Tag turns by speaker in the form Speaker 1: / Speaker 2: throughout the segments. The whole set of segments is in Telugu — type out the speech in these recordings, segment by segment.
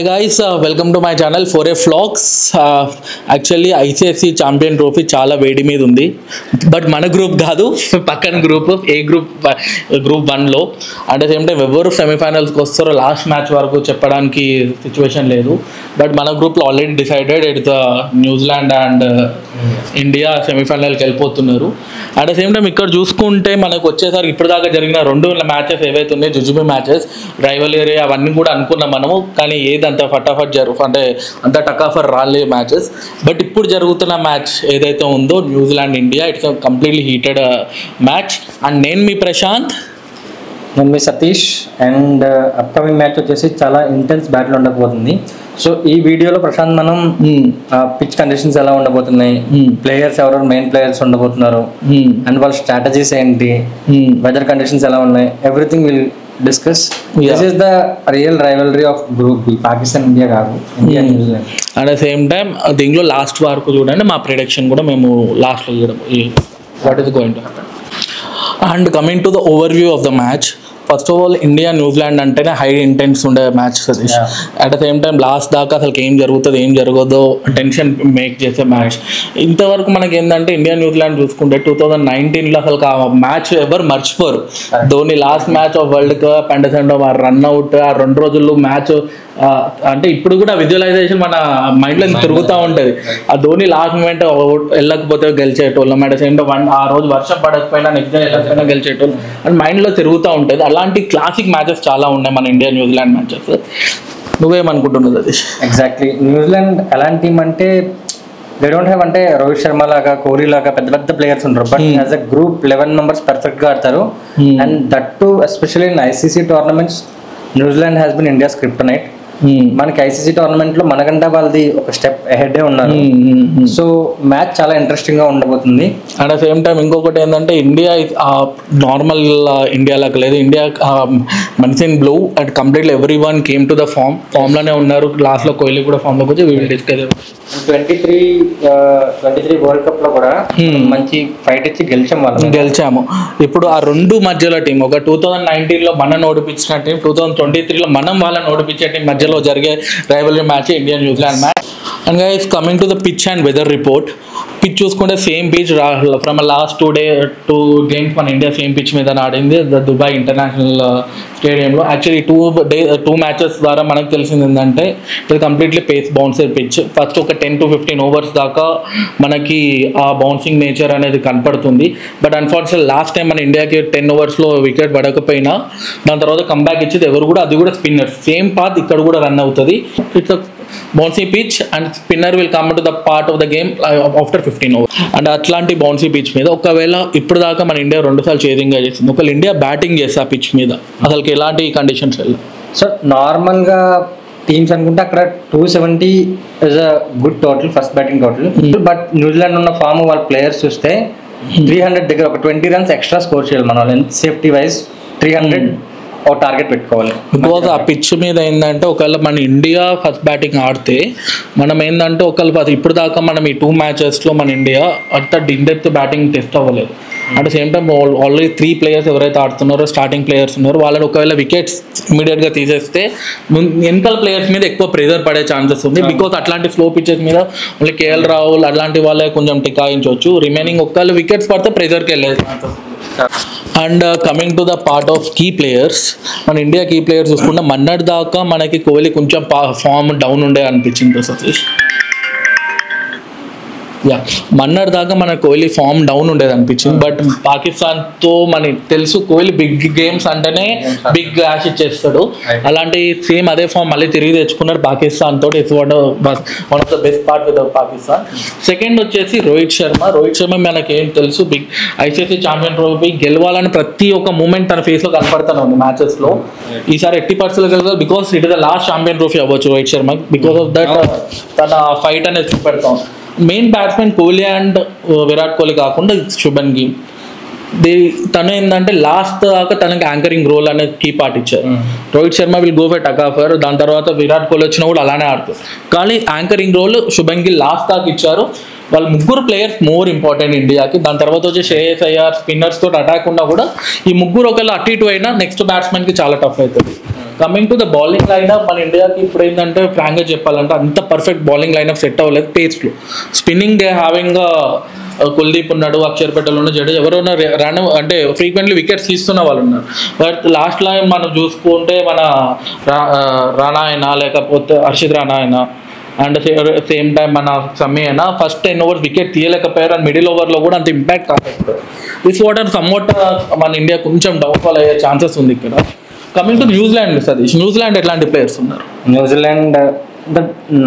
Speaker 1: guys, welcome to my channel 4A Vlogs. Actually ICSC champion trophy చాలా వేడి మీద ఉంది. బట్ మన గ్రూప్ కాదు, పక్కన గ్రూప్ ఏ గ్రూప్ 1లో. అట్ ద సేమ్ టైం ఎవరు సెమీఫైనల్స్కి వస్తారో లాస్ట్ మ్యాచ్ వరకు చెప్పడానికి సిచ్యువేషన్ లేదు. బట్ మన గ్రూప్లో already decided it's New Zealand and India సెమీఫైనల్కి వెళ్ళిపోతున్నారు. అట్ ద సేమ్ టైం ఇక్కడ చూసుకుంటే మనకు వచ్చేసరికి ఇప్పటిదాకా జరిగిన 2 మ్యాచెస్ ఏవైతే ఉన్నాయో జుజుబీ మ్యాచెస్, రైవలరీ అవన్నీ కూడా అనుకున్నాం మనము. కానీ ఏదంత ఫటాఫట్ అంటే అంత టకాఫర్ రాలే మ్యాచెస్. బట్ ఇప్పుడు జరుగుతున్న మ్యాచ్ ఏదైతే ఉందో New Zealand India, it's completely heated match. And నేను మీ ప్రశాంత్,
Speaker 2: నేను మీ సతీష్. అండ్ అప్కమింగ్ మ్యాచ్ వచ్చేసి చాలా ఇంటెన్స్ బ్యాటిల్ ఉండకపోతుంది. సో ఈ వీడియోలో ప్రశాంత్ మనం పిచ్ కండిషన్స్ ఎలా ఉండబోతున్నాయి, ప్లేయర్స్ ఎవరెవరు మెయిన్ ప్లేయర్స్ ఉండబోతున్నారు, అండ్ వాళ్ళ స్ట్రాటజీస్ ఏంటి, వెదర్ కండిషన్స్ ఎలా ఉన్నాయి, everything will discuss. This is the real rivalry of group B, Pakistan India కాదు, India New Zealand.
Speaker 1: At the same time దీంట్లో లాస్ట్ వరకు చూడండి, మా ప్రిడిక్షన్ కూడా మేము లాస్ట్లో చూడడం what is going to happen. And coming to the overview of the match, first of all India New Zealand అంటేనే హై ఇంటెన్స్ ఉండే match Satish. At the same time last దాకా అసలు ఏం జరుగుతుంది ఏం జరగదో టెన్షన్ మేక్ చేసే మ్యాచ్. ఇంతవరకు మనకి ఏంటంటే ఇండియా న్యూజిలాండ్ చూసుకుంటే 2019లో అసలు ఆ మ్యాచ్ ఎవరు మర్చిపోరు. Dhoni last match of world cup and ఆ రన్అట్, ఆ 2 రోజుల్లో మ్యాచ్ అంటే ఇప్పుడు కూడా విజువలైజేషన్ మన మైండ్లో తిరుగుతూ ఉంటుంది. ఆ ధోని లాస్ట్ మూమెంట్ వెళ్ళకపోతే గెలిచేటోళ్ళం, అట్ ద సేమ్ టైం ఆ రోజు వర్షం పడకపోయినా నెక్స్ట్ డే వెళ్ళకపోయినా గెలిచేటోళ్ళు అని మైండ్లో తిరుగుతూ ఉంటుంది. అలాంటి క్లాసిక్ మ్యాచెస్ చాలా ఉన్నాయి మన ఇండియా న్యూజిలాండ్ మ్యాచెస్. నువ్వేమనుకుంటున్నావు సతీష్?
Speaker 2: ఎగ్జాక్ట్లీ, న్యూజిలాండ్ ఎలాంటి టీం అంటే దే డోంట్ హ్యావ్ అంటే రోహిత్ శర్మ లాగా, కోహ్లీ లాగా పెద్ద పెద్ద ప్లేయర్స్ ఉంటారు. But as a group 11 members perfect గా ఆడతారు. And that too especially in ICC tournaments New Zealand has been India's kryptonite. మనకి ఐసీసీ టోర్నమెంట్ లో మనకంటే వాళ్ళది ఒక స్టెప్ అహెడ్ ఉన్నారు. సో మ్యాచ్ చాలా ఇంట్రెస్టింగ్ గా ఉండబోతుంది.
Speaker 1: అట్ ద సేమ్ టైం ఇంకొకటి ఏంటంటే ఇండియా నార్మల్ ఇండియా లాగా లేదు. ఇండియా మనిషి in blue and completely every one came to the form లోనే ఉన్నారు. లాస్ట్ లో కోహ్లీ కూడా ఫామ్ లోకి వచ్చి వీళ్ళు డిస్కస్
Speaker 2: 23 వరల్డ్ కప్ లో కూడా మంచి ఫైట్ ఇచ్చి గెలిచాము.
Speaker 1: ఇప్పుడు ఆ 2 మధ్యలో టీం, ఒక 2019లో మనం ఓడిపించిన టీం, 2023లో మనం వాళ్ళని ఓడిపించే టీం మధ్యలో జరిగే rivalry match India New Zealand match. And guys coming to the pitch and weather report, pitch చూసుకుంటే same pitch from last 2 games మన ఇండియా సేమ్ పిచ్ మీద ఆడింది, ద దుబాయ్ ఇంటర్నేషనల్ స్టేడియంలో. యాక్చువల్లీ 2 మ్యాచెస్ ద్వారా మనకు తెలిసింది ఏంటంటే ఇది completely pace bouncer pitch. First ఒక 10 to 15 ఓవర్స్ దాకా మనకి ఆ బౌన్సింగ్ నేచర్ అనేది కనపడుతుంది. బట్ అన్ఫార్చునేట్లీ లాస్ట్ టైం మన ఇండియాకి 10 ఓవర్స్లో వికెట్ పడకపోయినా దాని తర్వాత కంబ్యాక్ ఇచ్చేది ఎవరు కూడా, అది కూడా స్పిన్నర్. సేమ్ పాత్ ఇక్కడ కూడా రన్ అవుతుంది. It's bouncy pitch and spinner will come to the part of the game after 15 overs. And అట్లాంటి బౌన్సీ పిచ్ మీద ఒకవేళ ఇప్పుడు దాకా మన ఇండియా 2 సార్లు చేసింగ్గా చేసింది, ఒకవేళ ఇండియా బ్యాటింగ్ చేస్తే ఆ పిచ్ మీద అసలు ఎలాంటి కండిషన్స్ వెళ్ళి.
Speaker 2: సో నార్మల్గా టీమ్స్ అనుకుంటే అక్కడ 270 is a good total, first batting total. But New Zealand ఉన్న ఫామ్ వాళ్ళ ప్లేయర్స్ చూస్తే 300 దగ్గర ఒక 20 రన్స్ ఎక్స్ట్రా స్కోర్ చేయాలి. మన వాళ్ళు సేఫ్టీ వైజ్ 300 ఒక టార్గెట్ పెట్టుకోవాలి.
Speaker 1: బికాజ్ ఆ పిచ్ మీద ఏంటంటే ఒకవేళ మన ఇండియా ఫస్ట్ బ్యాటింగ్ ఆడితే మనం ఏంటంటే ఒకవేళ ఇప్పుడు దాకా మనం ఈ 2 మ్యాచెస్లో మన ఇండియా అంత ఇన్డెప్త్ బ్యాటింగ్ టెస్ట్ అవ్వలేదు. At the same time already 3 players ఎవరైతే ఆడుతున్నారో స్టార్టింగ్ ప్లేయర్స్ ఉన్నారో వాళ్ళని ఒకవేళ వికెట్స్ ఇమీడియట్గా తీసేస్తే వెనకాల ప్లేయర్స్ మీద ఎక్కువ ప్రెజర్ పడే ఛాన్సెస్ ఉంది. బికాజ్ అట్లాంటి స్లో పిచెస్ మీద ఓన్లీ కేఎల్ రాహుల్ అలాంటి వాళ్ళే కొంచెం టికాయించవచ్చు. రిమైనింగ్ ఒకవేళ వికెట్స్ పడితే ప్రెజర్కి వెళ్ళే chances. And coming to the part of key players, మన ఇండియా కీ ప్లేయర్స్ చూసుకుంటే మొన్నటి దాకా మనకి కోహ్లీ కొంచెం ఫామ్ డౌన్ ఉండే అనిపించింది సతీష్. మొన్నటి దాకా మన కోహ్లీ ఫామ్ డౌన్ ఉండేది అనిపించింది. బట్ పాకిస్తాన్తో మనకి తెలుసు కోహ్లీ బిగ్ గేమ్స్ అంటేనే బిగ్ గ్లాష్ ఇచ్చేస్తాడు. అలాంటి సేమ్ అదే ఫామ్ మళ్ళీ తిరిగి తెచ్చుకున్నాడు పాకిస్తాన్ తోటి. It's one of the best part with Pakistan. Second వచ్చేసి రోహిత్ శర్మ మనకి ఏం తెలుసు, బిగ్ ఐసీసీ ఛాంపియన్ ట్రోఫీ గెలవాలని ప్రతి ఒక్క మూమెంట్ తన ఫేస్లో కనపడుతూనే ఉంది మ్యాచెస్లో. ఈసారి 80% గెలవాలి because it is the last champion trophy అవ్వచ్చు Rohit Sharma. Because of that తన ఫైట్ అనేది చూపెడతాం. Main batsmen Kohli and Virat Kohli కాకుండా శుభన్ గిల్, తను ఏంటంటే లాస్ట్ దాకా తనకి యాంకరింగ్ రోల్ అనేది కీ పార్ట్ ఇచ్చారు. Rohit Sharma will go for టకాఫర్, దాని తర్వాత విరాట్ కోహ్లీ వచ్చినా కూడా అలానే ఆడుతారు. కానీ anchoring role Shubman Gill last దాకా ఇచ్చారు. వాళ్ళు 3 ప్లేయర్స్ మోర్ ఇంపార్టెంట్ ఇండియాకి. దాని తర్వాత వచ్చి శ్రేయస్ అయ్యార్ స్పిన్నర్స్ తోటి అటాక్ ఉన్నా కూడా ఈ 3 ఒకవేళ అటు ఇటు అయినా నెక్స్ట్ బ్యాట్స్మెన్కి చాలా టఫ్ అవుతుంది. Coming to the bowling lineup మన ఇండియాకి ఇప్పుడు ఏంటంటే ఫ్రాంక్గా చెప్పాలంటే అంత పర్ఫెక్ట్ బౌలింగ్ లైనప్ సెట్ అవ్వలేదు పేస్లో. స్పిన్నింగ్ దే హ్యావింగ్ కుల్దీప్ ఉన్నాడు, అక్షర్ పటేల్ ఉన్నాడు, జడేజా ఎవరైనా రన్ అంటే ఫ్రీక్వెంట్లీ వికెట్స్ తీస్తున్న వాళ్ళు ఉన్నారు. బట్ లాస్ట్ లైన్ మనం చూసుకుంటే మన రాణా అయినా లేకపోతే హర్షిత్ రాణా అయినా అండ్ సేమ్ టైం మన సమ్మి అయినా ఫస్ట్ 10 overs వికెట్ తీయలేకపోయారు. అండ్ మిడిల్ ఓవర్లో కూడా అంత ఇంపాక్ట్ కాలేదు. దిస్ వాటర్ సమ్వాట్ మన ఇండియా కొంచెం డౌన్ఫాల్ అయ్యే ఛాన్సెస్ ఉంది ఇక్కడ. Coming to New Zealand Satish, New Zealand ఎట్లాంటి ప్లేయర్స్ ఉన్నారు?
Speaker 2: న్యూజిలాండ్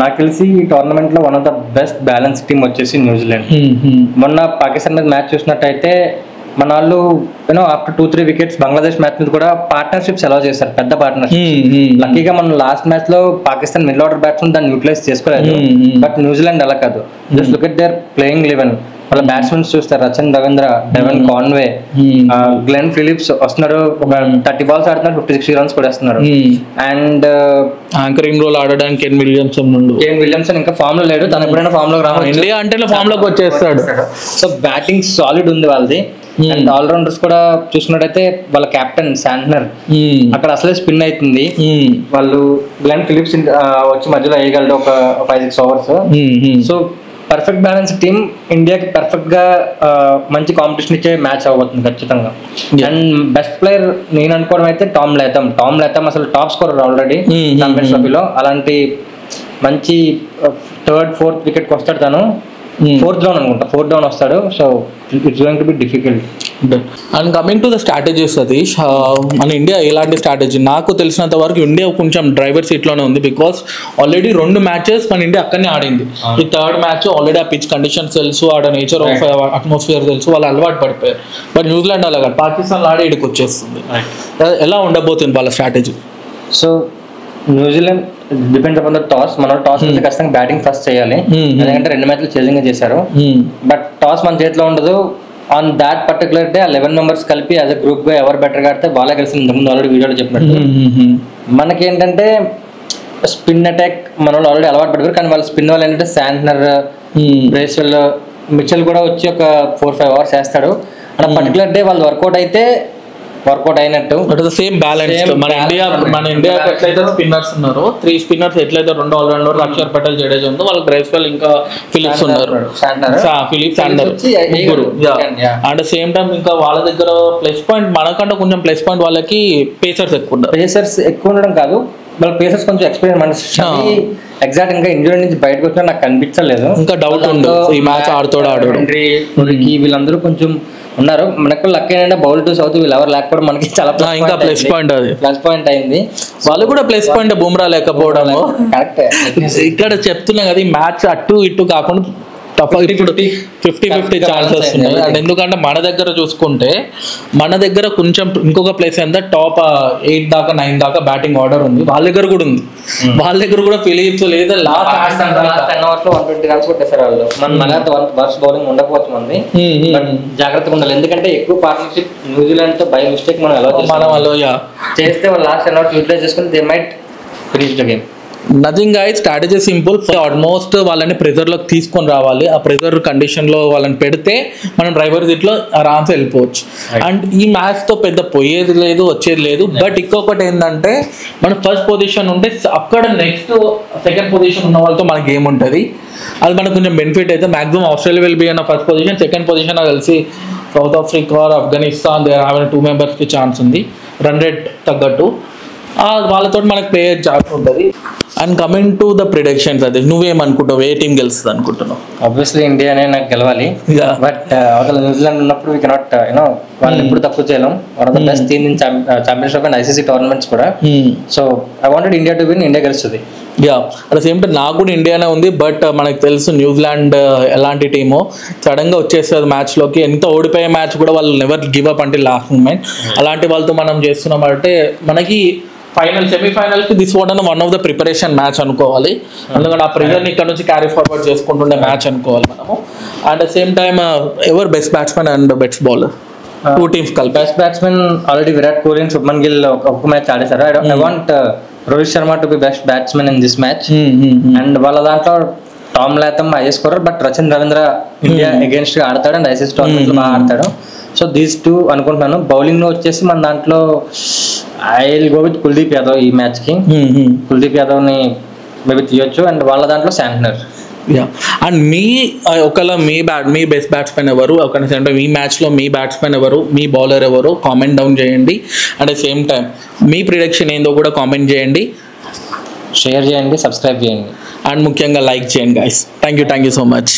Speaker 2: నాకు తెలిసి ఈ టోర్నమెంట్ లో one of the best balance team వచ్చేసి న్యూజిలాండ్. మొన్న పాకిస్తాన్ మీద మ్యాచ్ చూసినట్టయితే మన వాళ్ళు ఆఫ్టర్ 2-3 వికెట్స్ బంగ్లాదేశ్ మ్యాచ్ మీద కూడా పార్ట్నర్షిప్స్ అలౌ చేశారు, పెద్ద పార్ట్నర్షిప్. లక్కీగా మనం లాస్ట్ మ్యాచ్ లో పాకిస్తాన్ మిడిల్ ఆర్డర్ బ్యాట్స్మెన్ దాన్ని యూటిలైజ్ చేసుకోలేదు. బట్ న్యూజిలాండ్ అలా కాదు. Just look at their playing 11. వాళ్ళ బ్యాట్స్మెన్స్ చూస్తారు, Rachin Ravindra, Devon Conway, Glenn Phillips వస్తున్నారు. ఒక 30 balls ఆడుతున్నారు, 50-60 runs కూడా వేస్తున్నారు. అండ్
Speaker 1: యాంకరింగ్ రోల్ ఆడడానికి కేన్ విలియమ్సన్
Speaker 2: ఇంకా ఫామ్ లో లేడు, తను ఎప్పుడైనా ఫామ్ లోకి రావాలి,
Speaker 1: ఇండియా అంటే ఫామ్ లోకి వచ్చేస్తాడు.
Speaker 2: సో బ్యాటింగ్ సాలిడ్ ఉంది వాళ్ళది. అండ్ ఆల్రౌండర్స్ కూడా చూసుకున్నట్టయితే వాళ్ళ కెప్టెన్ శాంట్నర్ అక్కడ అసలే స్పిన్ అవుతుంది. వాళ్ళు గ్లెన్ ఫిలిప్స్ వచ్చి మధ్యలో వేయగలడు ఒక 5-6 overs. So perfect balance team ఇండియాకి పర్ఫెక్ట్ గా మంచి కాంపిటీషన్ ఇచ్చే మ్యాచ్ అవ్వబోతుంది ఖచ్చితంగా. అండ్ బెస్ట్ ప్లేయర్ నేను అనుకోవడం అయితే టామ్ లాథమ్ అసలు టాప్ స్కోరర్ ఆల్రెడీ ఛాంపియన్స్ ట్రోఫీలో. అలాంటి మంచి 3rd, 4th వికెట్ కి వస్తాడు తను. 4th down అనుకుంటా, 4th down వస్తాడు. So it's going to be difficult.
Speaker 1: And coming to the strategy Satish, మన ఇండియా ఎలాంటి స్ట్రాటజీ? నాకు తెలిసినంత వరకు ఇండియా కొంచెం డ్రైవర్ సీట్లోనే ఉంది. బికాస్ ఆల్రెడీ 2 matches మన ఇండియా అక్కడనే ఆడింది. ఈ 3rd match ఆల్రెడీ ఆ పిచ్ కండిషన్స్ తెలుసు, ఆడ నేచర్ ఆఫ్ అట్మాస్ఫియర్ తెలుసు, వాళ్ళు అలవాటు పడిపోయారు. బట్ న్యూజిలాండ్ అలాగా పాకిస్తాన్ ఆడి ఇక్కడికి వచ్చేస్తుంది. ఎలా ఉండబోతుంది వాళ్ళ strategy?
Speaker 2: So New Zealand depends upon the toss. మన టాస్ అయితే ఖచ్చితంగా బ్యాటింగ్ ఫస్ట్ చేయాలి, ఎందుకంటే 2 matches చేసింగ్ చేశారు. బట్ టాస్ మన చేతిలో ఉండదు. On that particular day 11 members కలిపి యాజ్ అ గ్రూప్ గా ఎవరు బెటర్ గా ఆడితే వాళ్ళే కలిసి ఇంతకుముందు ఆల్రెడీ వీడియోలో చెప్పినట్టు. మనకేంటంటే స్పిన్ అటాక్ మన వాళ్ళు ఆల్రెడీ అలవాటు పడ్డారు. కానీ వాళ్ళ స్పిన్ వాళ్ళు ఏంటంటే శాంట్నర్, బ్రేస్వెల్, మిచెల్ కూడా వచ్చి ఒక 4-5 hours వేస్తాడు. అలా పర్టికులర్ డే వాళ్ళు వర్కౌట్ అయినట్టు.
Speaker 1: సేమ్ బ్యాలెన్స్ మన ఇండియా ఎట్లయితే స్పిన్నర్స్ ఉన్నారు, 3 spinners ఎట్లయితే 2 ఆల్రౌండర్ అక్షర్ పటేల్, జడేజా ఉందో వాళ్ళకి బ్రేస్వెల్ ఇంకా ఫిలిప్స్ ఉన్నారు. అండ్ సేమ్ టైం ఇంకా వాళ్ళ దగ్గర ప్లస్ పాయింట్ మనకంటే కొంచెం ప్లస్ పాయింట్ వాళ్ళకి పేసర్స్ ఎక్కువ
Speaker 2: ఉండడం కాదు, వాళ్ళ పేసర్స్ కొంచెం ఎక్స్పీరియన్స్. ఎగ్జాక్ట్ ఇంకా ఇంజరీ నుంచి బయటకు వచ్చినా నాకు కనిపించలేదు.
Speaker 1: ఇంకా డౌట్ ఉంది ఈ మ్యాచ్ ఆడుతాడు.
Speaker 2: వీళ్ళందరూ కొంచెం ఉన్నారు. మనకు లక్ ఏంటంటే బౌల్ టు సౌత్ వీళ్ళు ఎవరు లేకపోవడం మనకి చాలా
Speaker 1: ఇంకా ప్లస్
Speaker 2: పాయింట్ అయింది.
Speaker 1: వాళ్ళు కూడా ప్లస్ పాయింట్ బుమ్రా లేకపోవడం. ఇక్కడ చెప్తున్నా కదా, ఈ మ్యాచ్ అటు ఇటు కాకుండా 50-50 ఛాన్సెస్ ఉన్నాయి. అండ్ ఎందుకంటే మన దగ్గర చూసుకుంటే మన దగ్గర కొంచెం ఇంకొక ప్లేస్ ఎంత టాప్ 8 దాకా 9 దాకా బ్యాటింగ్ ఆర్డర్ ఉంది. వాళ్ళ దగ్గర కూడా ఉంది. వాళ్ళ దగ్గర కూడా ఫిలిప్స్ లేదా లాస్ట్
Speaker 2: 10 overs లో 120 runs కొట్టేశారు వాళ్ళు. మన వర్స్ బౌలింగ్ ఉండకపోవచ్చు మనది, జాగ్రత్తగా ఉండాలి. ఎందుకంటే ఎక్కువ పార్ట్నర్షిప్ న్యూజిలాండ్ తో బై మిస్టేక్ మనం చేస్తే వాళ్ళు లాస్ట్ 10 overs యూటిలైజ్ చేసుకుని they might reach the game.
Speaker 1: Nothing guys, strategy simple. Almost వాళ్ళని ప్రెజర్లోకి తీసుకొని రావాలి. ఆ ప్రెజర్ కండిషన్లో వాళ్ళని పెడితే మనం డ్రైవర్ సీట్లో ఆరామ్స్ వెళ్ళిపోవచ్చు. అండ్ ఈ మ్యాచ్తో పెద్ద పోయేది లేదు, వచ్చేది లేదు. బట్ ఇంకొకటి ఏంటంటే మన ఫస్ట్ పొజిషన్ ఉంటే అక్కడ నెక్స్ట్ 2nd పొజిషన్ ఉన్న వాళ్ళతో మన గేమ్ ఉంటుంది. అది మనకు కొంచెం బెనిఫిట్ అయితే. మాక్సిమం ఆస్ట్రేలియా విల్ బి అన్న ఫస్ట్ పొజిషన్, 2nd పొజిషన్ కలిసి south Africa or Afghanistan they have 2 members chance ఉంది రన్ రేట్ తగ్గట్టు. వాళ్ళతో మనకు ప్లే ఛాన్స్ ఉంటుంది. And coming to the predictions, అది నువ్వేమనుకుంటావు? ఏ టీం గెలుస్తుంది అనుకుంటున్నావు?
Speaker 2: ఆబ్వియస్లీ ఇండియానే నాకు గెలవాలి. బట్ అవతల న్యూజిలాండ్ ఉన్నప్పుడు వీ కెనాట్ వాళ్ళు ఎప్పుడు తక్కువ చేయలేం. One of the best team in championship and ICC tournaments కూడా. So I wanted India to win. India గెలుస్తుంది.
Speaker 1: అట్ ద సేమ్ టైం నాకు కూడా ఇండియానే ఉంది. బట్ మనకు తెలుసు న్యూజిలాండ్ ఎలాంటి టీమో, సడన్గా వచ్చేస్తుంది మ్యాచ్లోకి. ఎంత ఓడిపోయే మ్యాచ్ కూడా వాళ్ళు నెవర్ గివ్ అప్ అంటే లాస్ట్ మూమెంట్. అలాంటి వాళ్ళతో మనం చేస్తున్నామంటే మనకి సెమీఫైనల్కి this one of the preparation match అనుకోవాలి. ఎందుకంటే ఆ ప్రెజర్ని ఇక్కడ నుంచి క్యారీ ఫార్వర్డ్ చేసుకుంటుండే మ్యాచ్ అనుకోవాలి మనము. అట్ ద సేమ్ టైమ్ ఎవరు best batsmen and best bowler? 2 teams కలిపి.
Speaker 2: Best batsmen already Virat Kohli and Shubman Gill ఒక మ్యాచ్ ఆడేశారు. I want Rohit Sharma to be best batsmen in this match. And వాళ్ళ దాంట్లో Tom Latham highest scorer. But Rachin Ravindra India against గా ఆడతాడు అండ్ ICC టోర్నమెంట్ లో బాగా ఆడతాడు. సో దీస్ టూ అనుకుంటున్నాను. బౌలింగ్లో వచ్చేసి మన దాంట్లో I will go with Kuldeep Yadav ఈ మ్యాచ్కి. కుల్దీప్ యాదవ్ని మేబీ తీయొచ్చు. అండ్ వాళ్ళ దాంట్లో Santner.
Speaker 1: Yeah, and me best batsmen ఎవరు, అంటే మీ మ్యాచ్లో మీ బ్యాట్స్మెన్ ఎవరు, మీ బౌలర్ ఎవరు కామెంట్ డౌన్ చేయండి. At the same time me prediction ఏందో కూడా కామెంట్ చేయండి,
Speaker 2: షేర్ చేయండి, సబ్స్క్రైబ్ చేయండి,
Speaker 1: అండ్ ముఖ్యంగా లైక్ చేయండి guys. Thank you so much.